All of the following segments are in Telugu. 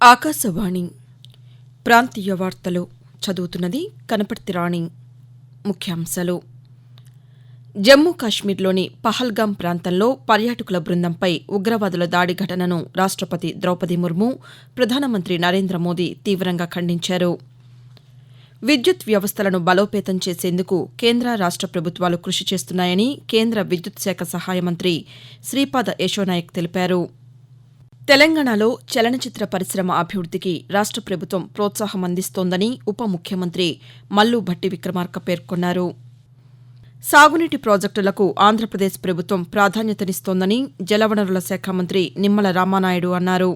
ఆకాశవాణి ప్రాంతీయ వార్తలు చదువుతున్నది కనపర్తి రాణి. ముఖ్యాంశాలు. జమ్మూ కాశ్మీర్లోని పహల్గాం ప్రాంతంలో పర్యాటకుల బృందంపై ఉగ్రవాదుల దాడి ఘటనను రాష్టపతి ద్రౌపది ముర్ము, ప్రధానమంత్రి నరేంద్ర మోదీ తీవ్రంగా ఖండించారు. విద్యుత్ వ్యవస్థలను బలోపేతం చేసేందుకు కేంద్ర రాష్ట ప్రభుత్వాలు కృషి చేస్తున్నాయని కేంద్ర విద్యుత్ శాఖ సహాయ మంత్రి శ్రీపాద యశోనాయక్ తెలిపారు. తెలంగాణలో చలనచిత్ర పరిశ్రమ అభివృద్దికి రాష్ట ప్రభుత్వం ప్రోత్సాహం అందిస్తోందని ఉప ముఖ్యమంత్రి మల్లు భట్టి విక్రమార్క పేర్కొన్నారు. సాగునీటి ప్రాజెక్టులకు ఆంధ్రప్రదేశ్ ప్రభుత్వం ప్రాధాన్యతనిస్తోందని జలవనరుల శాఖ మంత్రి నిమ్మల రామానాయుడు అన్నారు.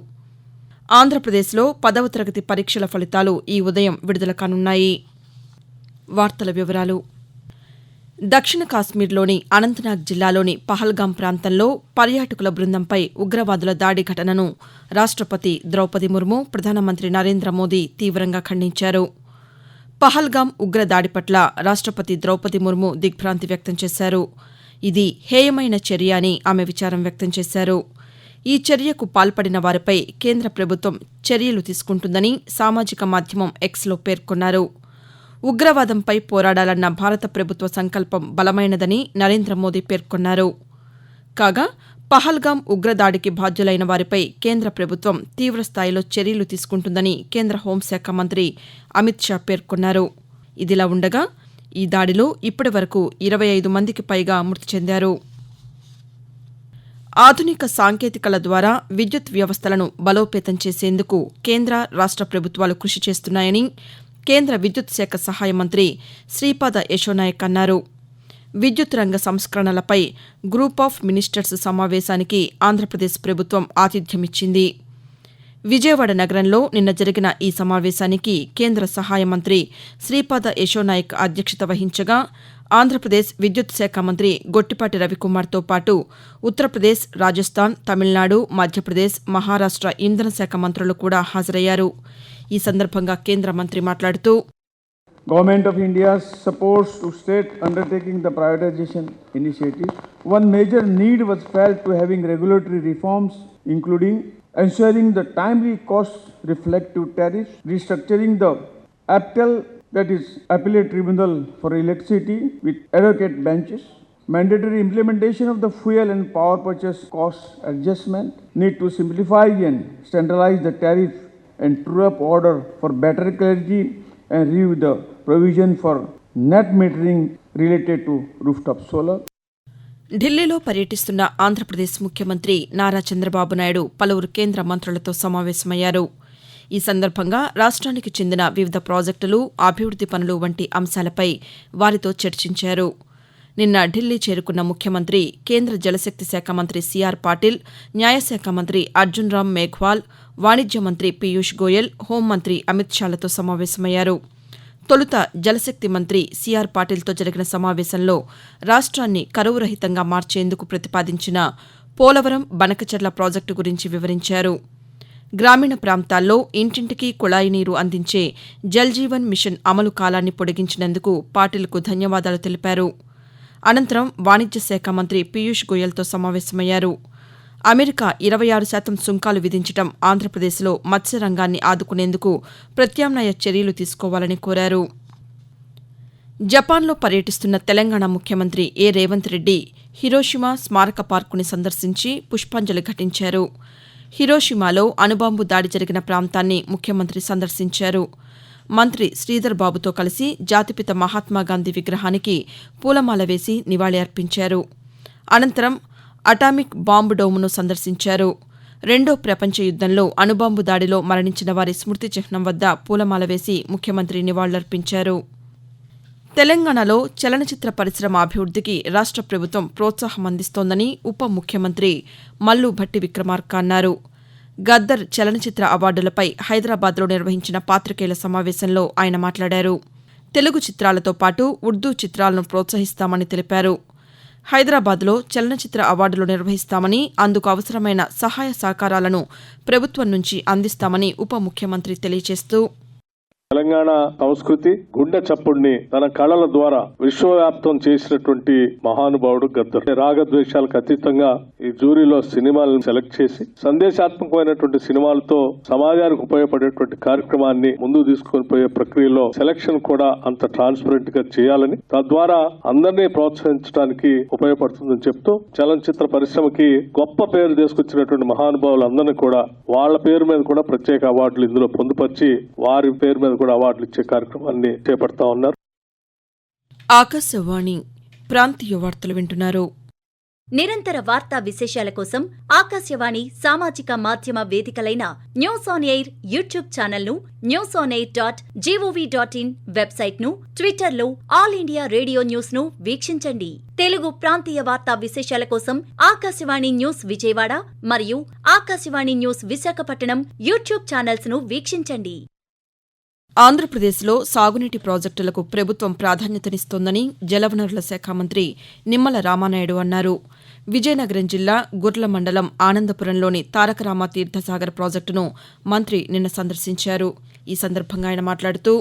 ఆంధ్రప్రదేశ్లో 10వ తరగతి పరీక్షల ఫలితాలు ఈ ఉదయం విడుదల కానున్నాయి. వార్తల వివరాలు. దక్షిణ కాశ్మీర్లోని అనంతనాగ్ జిల్లాలోని పహల్గాం ప్రాంతంలో పర్యాటకుల బృందంపై ఉగ్రవాదుల దాడి ఘటనను రాష్టపతి ద్రౌపది ముర్ము, ప్రధానమంత్రి నరేంద్ర మోదీ తీవ్రంగా ఖండించారు. పహల్గాం ఉగ్రదాడి పట్ల రాష్టపతి ద్రౌపది ముర్ము దిగ్భ్రాంతి వ్యక్తం చేశారు. ఇది హేయమైన చర్య అని ఆమె విచారం వ్యక్తం చేశారు. ఈ చర్యకు పాల్పడిన వారిపై కేంద్ర ప్రభుత్వం చర్యలు తీసుకుంటుందని సామాజిక మాధ్యమం ఎక్స్లో పేర్కొన్నారు. ఉగ్రవాదంపై పోరాడాలన్న భారత ప్రభుత్వ సంకల్పం బలమైనదని నరేంద్ర మోదీ పేర్కొన్నారు. కాగా పహల్గాం ఉగ్రదాడికి బాధ్యులైన వారిపై కేంద్ర ప్రభుత్వం తీవ్రస్థాయిలో చర్యలు తీసుకుంటుందని కేంద్ర హోంశాఖ మంత్రి అమిత్ షా పేర్కొన్నారు. ఇదిలా ఉండగా ఈ దాడిలో ఇప్పటివరకు 25 మందికి పైగా మృతి చెందారు. ఆధునిక సాంకేతికల ద్వారా విద్యుత్ వ్యవస్థలను బలోపేతం చేసేందుకు కేంద్ర రాష్ట ప్రభుత్వాలు కృషి చేస్తున్నాయని కేంద్ర విద్యుత్ శాఖ సహాయ మంత్రి శ్రీపాద యశోనాయక్ అన్నారు. విద్యుత్ రంగ సంస్కరణలపై గ్రూప్ ఆఫ్ మినిస్టర్స్ సమావేశానికి ఆంధ్రప్రదేశ్ ప్రభుత్వం ఆతిథ్యమిచ్చింది. విజయవాడ నగరంలో నిన్న జరిగిన ఈ సమావేశానికి కేంద్ర సహాయ మంత్రి శ్రీపాద యశోనాయక్ అధ్యక్షత వహించగా ఆంధ్రప్రదేశ్ విద్యుత్ శాఖ మంత్రి గొట్టిపాటి రవికుమార్తో పాటు ఉత్తరప్రదేశ్, రాజస్థాన్, తమిళనాడు, మధ్యప్రదేశ్, మహారాష్ట ఇంధన శాఖ మంత్రులు కూడా హాజరయ్యారు. ఈ సందర్భంగా కేంద్ర మంత్రి మాట్లాడుతూ, Government of India supports to state undertaking the privatization initiative. One major need was felt to having regulatory reforms, including ensuring the timely cost reflective tariffs, restructuring the APTEL, that is Appellate Tribunal for Electricity, with advocate benches, mandatory implementation of the fuel and power purchase cost adjustment, need to simplify and standardize the tariff and true-up order for better clarity and review the provision for net metering related to rooftop solar. ఢిల్లీలో పర్యటిస్తున్న ఆంధ్రప్రదేశ్ ముఖ్యమంత్రి నారా చంద్రబాబు నాయుడు పలువురు కేంద్ర మంత్రులతో సమావేశమయ్యారు. ఈ సందర్భంగా రాష్ట్రానికి చెందిన వివిధ ప్రాజెక్టులు, అభివృద్ది పనులు వంటి అంశాలపై వారితో చర్చించారు. నిన్న ఢిల్లీ చేరుకున్న ముఖ్యమంత్రి కేంద్ర జలశక్తి శాఖ మంత్రి సిఆర్ పాటిల్, న్యాయశాఖ మంత్రి అర్జున్ రామ్ మేఘ్వాల్, వాణిజ్య మంత్రి పీయూష్ గోయల్, హోంమంత్రి అమిత్ షాలతో సమావేశమయ్యారు. తొలుత జలశక్తి మంత్రి సిఆర్ పాటిల్తో జరిగిన సమావేశంలో రాష్ట్రాన్ని కరువు రహితంగా మార్చేందుకు ప్రతిపాదించిన పోలవరం, బనకచెర్ల ప్రాజెక్టు గురించి వివరించారు. గ్రామీణ ప్రాంతాల్లో ఇంటింటికి కుళాయి నీరు అందించే జల్ జీవన్ మిషన్ అమలు కాలాన్ని పొడిగించినందుకు పాటిల్కు ధన్యవాదాలు తెలిపారు. అనంతరం వాణిజ్య శాఖ మంత్రి పీయూష్ గోయల్తో సమావేశమయ్యారు. అమెరికా 26% సుంకాలు విధించడం ఆంధ్రప్రదేశ్లో మత్స్యరంగాన్ని ఆదుకునేందుకు ప్రత్యామ్నాయ చర్యలు తీసుకోవాలని కోరారు. జపాన్లో పర్యటిస్తున్న తెలంగాణ ముఖ్యమంత్రి ఏ రేవంత్ రెడ్డి హిరోషిమా స్మారక పార్కుని సందర్శించి పుష్పాంజలి ఘటించారు. హిరోషిమాలో అణుబాంబు దాడి జరిగిన ప్రాంతాన్ని ముఖ్యమంత్రి సందర్శించారు. మంత్రి శ్రీధర్ బాబుతో కలిసి జాతిపిత మహాత్మాగాంధీ విగ్రహానికి పూలమాల వేసి నివాళి అర్పించారు. అనంతరం అటామిక్ బాంబు డోమును సందర్శించారు. రెండో ప్రపంచ యుద్దంలో అణుబాంబు దాడిలో మరణించిన వారి స్మృతి చిహ్నం వద్ద పూలమాల వేసి ముఖ్యమంత్రి నివాళులర్పించారు. తెలంగాణలో చలనచిత్ర పరిశ్రమ అభివృద్దికి రాష్ట ప్రభుత్వం ప్రోత్సాహం అందిస్తోందని ఉప ముఖ్యమంత్రి మల్లు భట్టి విక్రమార్క అన్నారు. గద్దర్ చలనచిత్ర అవార్డులపై హైదరాబాద్లో నిర్వహించిన పాతికేయుల సమావేశంలో ఆయన మాట్లాడారు. తెలుగు చిత్రాలతో పాటు ఉర్దూ చిత్రాలను ప్రోత్సహిస్తామని తెలిపారు. హైదరాబాద్లో చలనచిత్ర అవార్డులు నిర్వహిస్తామని, అందుకు అవసరమైన సహాయ సహకారాలను ప్రభుత్వం నుంచి అందిస్తామని ఉప ముఖ్యమంత్రి తెలియజేస్తూ, తెలంగాణ సంస్కృతి గుండె చప్పుడిని తన కళల ద్వారా విశ్వవ్యాప్తం చేసినటువంటి మహానుభావుడు గద్దర్. రాగద్వేషాలకు అతీతంగా ఈ జ్యూరీలో సినిమాలను సెలెక్ట్ చేసి సందేశాత్మకమైనటువంటి సినిమాలతో సమాజానికి ఉపయోగపడేటువంటి కార్యక్రమాన్ని ముందుకు తీసుకొని పోయే ప్రక్రియలో సెలక్షన్ కూడా అంత ట్రాన్స్పరెంట్ గా చేయాలని, తద్వారా అందరినీ ప్రోత్సహించడానికి ఉపయోగపడుతుందని చెప్తూ చలనచిత్ర పరిశ్రమకి గొప్ప పేరు తీసుకొచ్చినటువంటి మహానుభావులందరినీ కూడా వాళ్ళ పేరు మీద కూడా ప్రత్యేక అవార్డులు ఇందులో పొందుపరిచి వారి పేరు మీద కూడా అవార్డులు ఇచ్చే కార్యక్రమాన్ని చేపడతా ఉన్నారు. ఆకాశవాణి ప్రాంతీయ వార్తలు వింటున్నారు. నిరంతర వార్తా విశేషాల కోసం ఆకాశవాణి సామాజిక మాధ్యమ వేదికలైన న్యూస్ ఆన్ ఎయిర్ యూట్యూబ్ ఛానల్ను, newsonair.gov.in వెబ్సైట్ను, ట్విట్టర్లో ఆల్ ఇండియా రేడియో న్యూస్ను వీక్షించండి. తెలుగు ప్రాంతీయ వార్తా విశేషాల కోసం ఆకాశవాణి న్యూస్ విజయవాడ మరియు ఆకాశవాణి న్యూస్ విశాఖపట్నం యూట్యూబ్ ఛానల్స్ను వీక్షించండి. ఆంధ్రప్రదేశ్లో సాగునీటి ప్రాజెక్టులకు ప్రభుత్వం ప్రాధాన్యతనిస్తోందని జలవనరుల శాఖ మంత్రి నిమ్మల రామానాయుడు అన్నారు. విజయనగరం జిల్లా గుర్ల మండలం ఆనందపురంలోని తారక రామ తీర్థసాగర్ ప్రాజెక్టును మంత్రి నిన్న సందర్శించారు. ఈ సందర్భంగా ఆయన మాట్లాడుతూ,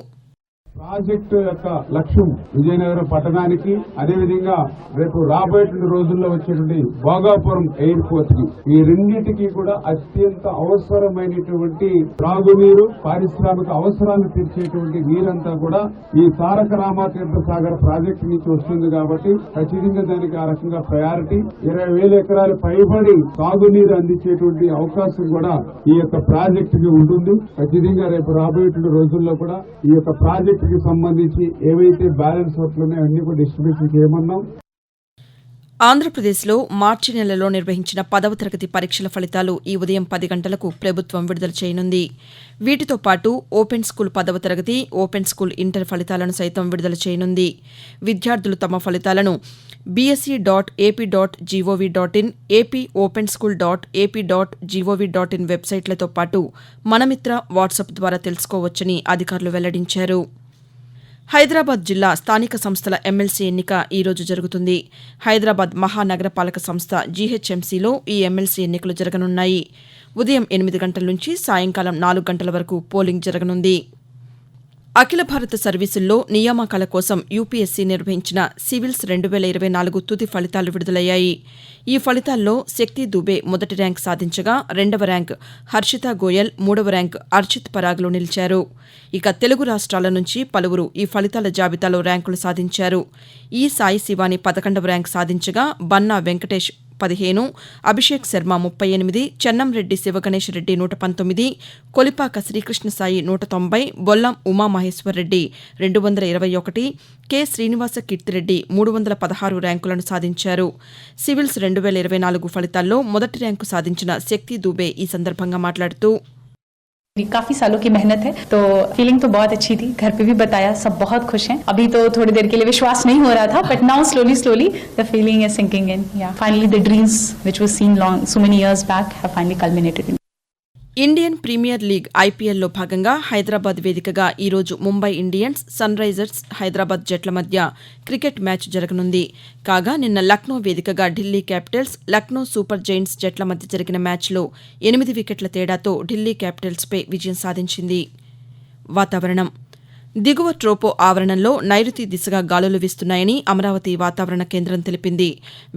ప్రాజెక్టు యొక్క లక్ష్యం విజయనగరం పట్టణానికి, అదేవిధంగా రేపు రాబోయే రోజుల్లో వచ్చేటువంటి భోగాపురం ఎయిర్పోర్ట్ కి, ఈ రెండింటికి కూడా అత్యంత అవసరమైనటువంటి త్రాగునీరు, పారిశ్రామిక అవసరాలను తీర్చేటువంటి నీరంతా కూడా ఈ తారక రామ తీర్థసాగర్ ప్రాజెక్టు నుంచి వస్తుంది. కాబట్టి ఖచ్చితంగా దానికి ఆ రకంగా ప్రయారిటీ 20,000 ఎకరాలు పైబడి సాగునీరు అందించేటువంటి అవకాశం కూడా ఈ యొక్క ప్రాజెక్టుకి ఉంటుంది. ఖచ్చితంగా రేపు రాబోయే రోజుల్లో కూడా ఈ యొక్క ప్రాజెక్టు సంబంధించి ఏవైతే బ్యాలెన్స్ వర్క్లు ఉన్నాయో అన్ని కూడా డిస్ట్రిబ్యూషన్ చేయమన్నాం. ఆంధ్రప్రదేశ్లో మార్చి నెలలో నిర్వహించిన 10వ తరగతి పరీక్షల ఫలితాలు ఈ ఉదయం 10 గంటలకు ప్రభుత్వం విడుదల చేయనుంది. వీటితో పాటు ఓపెన్ స్కూల్ 10వ తరగతి, ఓపెన్ స్కూల్ ఇంటర్ ఫలితాలను సైతం విడుదల చేయనుంది. విద్యార్థులు తమ ఫలితాలను bse.ap.gov.in, apopenSchool.ap.gov.in వెబ్సైట్లతో పాటు మనమిత్ర వాట్సాప్ ద్వారా తెలుసుకోవచ్చని అధికారులు వెల్లడించారు. హైదరాబాద్ జిల్లా స్థానిక సంస్థల ఎమ్మెల్సీ ఎన్నిక ఈ రోజు జరుగుతుంది. హైదరాబాద్ మహానగరపాలక సంస్థ జీహెచ్ఎంసీలో ఈ ఎమ్మెల్సీ ఎన్నికలు జరగనున్నాయి. ఉదయం 8 గంటల నుంచి సాయంకాలం 4 గంటల వరకు పోలింగ్ జరగనుంది. అఖిల భారత సర్వీసుల్లో నియామకాల కోసం యూపీఎస్సీ నిర్వహించిన సివిల్స్ 2024 తుది ఫలితాలు విడుదలయ్యాయి. ఈ ఫలితాల్లో శక్తి దుబే మొదటి ర్యాంక్ సాధించగా, 2వ ర్యాంక్ హర్షితా గోయల్, 3వ ర్యాంక్ అర్చిత్ పరాగ్లు నిలిచారు. ఇక తెలుగు రాష్ట్రాల నుంచి పలువురు ఈ ఫలితాల జాబితాలో ర్యాంకులు సాధించారు. ఈ సాయి శివాని 11వ ర్యాంక్ సాధించగా, బన్నా వెంకటేష్ 15, అభిషేక్ శర్మ 38, చెన్నంరెడ్డి శివగణేష్ రెడ్డి 119, కొలిపాక శ్రీకృష్ణ సాయి 190, బొల్లం ఉమామహేశ్వరరెడ్డి 221, కె శ్రీనివాస కీర్తిరెడ్డి 316 ర్యాంకులను సాధించారు. సివిల్స్ 2024 ఫలితాల్లో మొదటి ర్యాంకు సాధించిన శక్తి దుబే ఈ సందర్భంగా మాట్లాడుతూ, काफी सालों की मेहनत है, तो फीलिंग तो बहुत अच्छी थी. घर पे भी बताया, सब बहुत खुश हैं. अभी तो थोड़ी देर के लिए विश्वास नहीं हो रहा था, but now slowly the feeling is sinking in. Yeah, finally the dreams which was seen so many years back have finally culminated in. Indian Premier League ఐపీఎల్లో భాగంగా హైదరాబాద్ వేదికగా ఈరోజు Mumbai Indians, Sunrisers Hyderabad జట్ల మధ్య క్రికెట్ మ్యాచ్ జరగనుంది. కాగా నిన్న లక్నో వేదికగా Delhi Capitals, Lucknow Super Giants జట్ల మధ్య జరిగిన మ్యాచ్లో 8 వికెట్ల తేడాతో ఢిల్లీ క్యాపిటల్స్పై విజయం సాధించింది. వాతావరణం. దిగువ ట్రోపో ఆవరణంలో నైరుతి దిశగా గాలులు వీస్తున్నాయని అమరావతి వాతావరణ కేంద్రం తెలిపింది.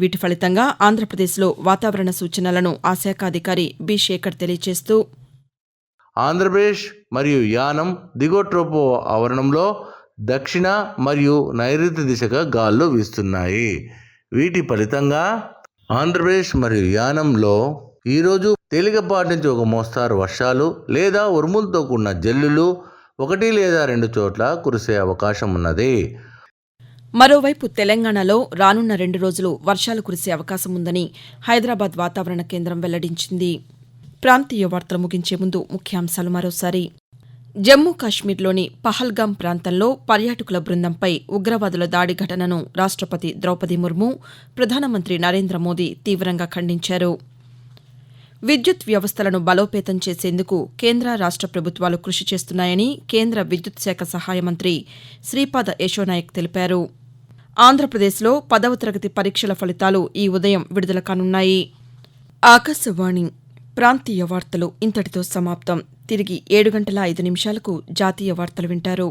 వీటి ఫలితంగా ఆంధ్రప్రదేశ్లో వాతావరణ సూచనలను ఆ శాఖ అధికారి బి శేఖర్ తెలియజేస్తూ, ఆంధ్రప్రదేశ్ మరియు యానం దిగువ ట్రోపో ఆవరణంలో దక్షిణ మరియు నైరుతి దిశగా గాలులు వీస్తున్నాయి. వీటి ఫలితంగా ఆంధ్రప్రదేశ్ మరియు యానంలో ఈరోజు తేలికపాటి నుంచి ఒక మోస్తారు వర్షాలు లేదా ఉరుములతో కూడిన జల్లులు 1 లేదా 2 చోట్ల కురిసే అవకాశం ఉన్నది. మరోవైపు తెలంగాణలో రానున్న 2 రోజులు వర్షాలు కురిసే అవకాశం ఉందని హైదరాబాద్ వాతావరణ కేంద్రం వెల్లడించింది. ప్రాంతీయ వార్తలు ముగించే ముందు ముఖ్యాంశాలు మరోసారి. జమ్మూ కాశ్మీర్లోని పహల్గాం ప్రాంతంలో పర్యాటకుల బృందంపై ఉగ్రవాదుల దాడి ఘటనను రాష్టపతి ద్రౌపది ముర్ము, ప్రధానమంత్రి నరేంద్ర మోదీ తీవ్రంగా ఖండించారు. విద్యుత్ వ్యవస్థలను బలోపేతం చేసేందుకు కేంద్ర రాష్ట ప్రభుత్వాలు కృషి చేస్తున్నాయని కేంద్ర విద్యుత్ శాఖ సహాయ మంత్రి శ్రీపాద యశోనాయక్ తెలిపారు. ఆంధ్రప్రదేశ్లో 10వ తరగతి పరీక్షల ఫలితాలు ఈ ఉదయం విడుదల కానున్నాయి. ఆకాశవాణి ప్రాంతీయ వార్తలు ఇంతటితో సమాప్తం. తిరిగి 7 గంటల 5 నిమిషాలకు జాతీయ వార్తలు వింటారు.